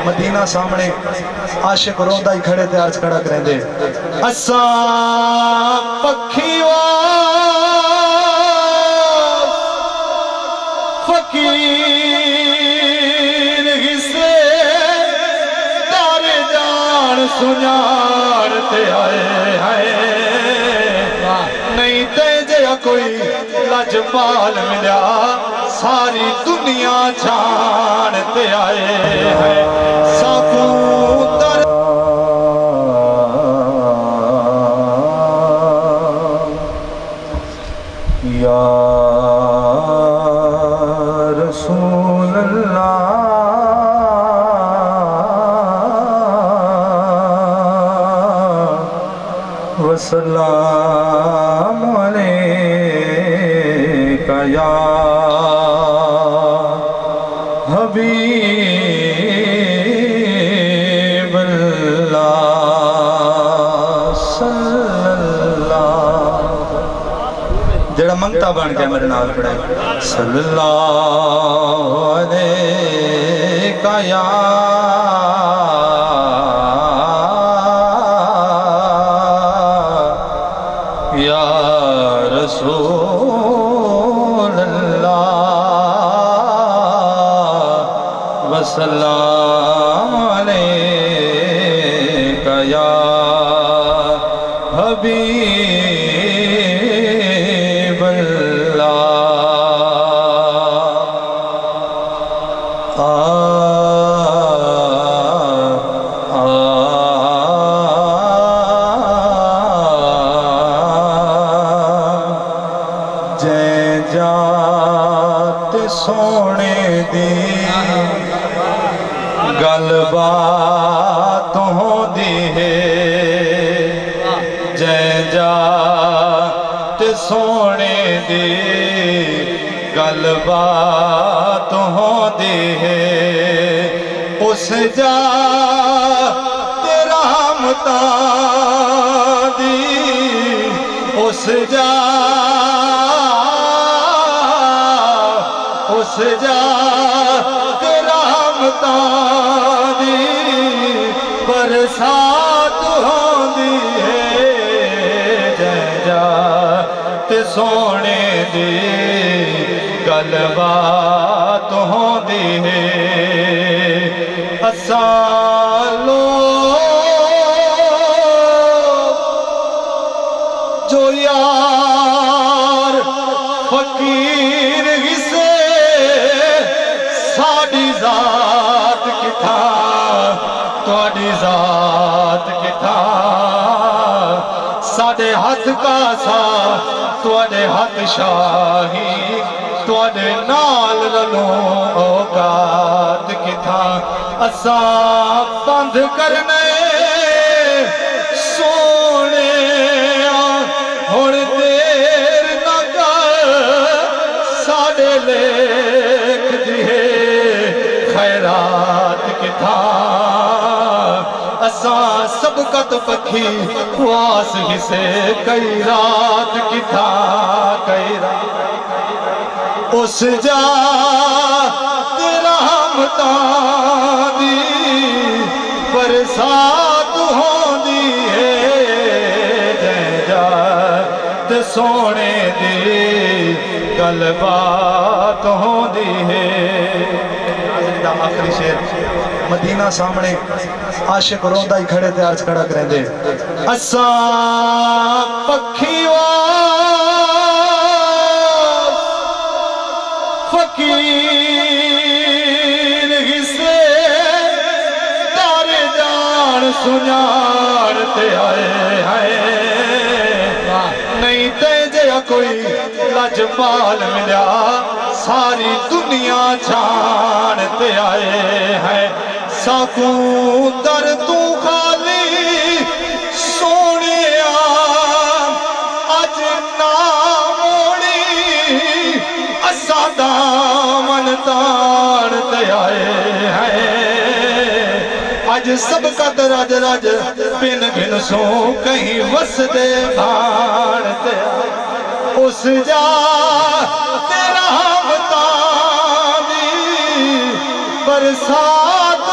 Medina सामने आशिक रोंदा ही खड़े ते अर्ज खड़ा करेंदे असा पखियों फकीर हिस्से तारे जान सुनार ते आए हैं नहीं ते जे कोई लजपाल मिला सारी दुनिया छान ते आए हैं साकूतर या रसूल अल्लाह वसलाम अलैका या हबीब अल्लाह सल्लल्लाहु जेड़ा मंगता बन के मेरे नाल पढ़ाई सल्लल्लाहु अलैका या रसूल अल्लाह वसल्लम अलैका या हबीब सोने दी गलबात होंदी है जै जात सोने दी गलबात होंदी है उस जा तेरा रहमता दी उस जा रहमता दी बरसात होंदी है जै जात सोने दी गलबात होंदी है असा लोग जो यार फकीर हिस्से साड़ी जात किथा तुहाडी जात किथा साडे हाथ का सा तुहाडे हाथ शाही तुहाडे नाल रलो औकात किथा असा बंद करने सोने हुण देर न कर साडे लेख दिए खैरात किथा असा सबकत पखी वास हिसे कई रात किथा कई रात उस जा रहमता दी बरसात होंदी है जै जात सोने दी गलबात होंदी है आखिरी शेर मदीना सामने आशिक रोंदा ही खड़े ते अर्ज खड़ा करेंदे असा पखियों फकीर हिस्से तारे जान सुनार ते आए हैं नहीं ते जे कोई लजपाल मिला सारी दुनिया छान ते आए हैं साकूतर तू खाली सोने अज ना मोड़ी असा दामन तान ते आए हैं अज सबका रज रज बिन बिन सो कहीं वसदे भाण ते उस जा तेरा रहमता दी बरसात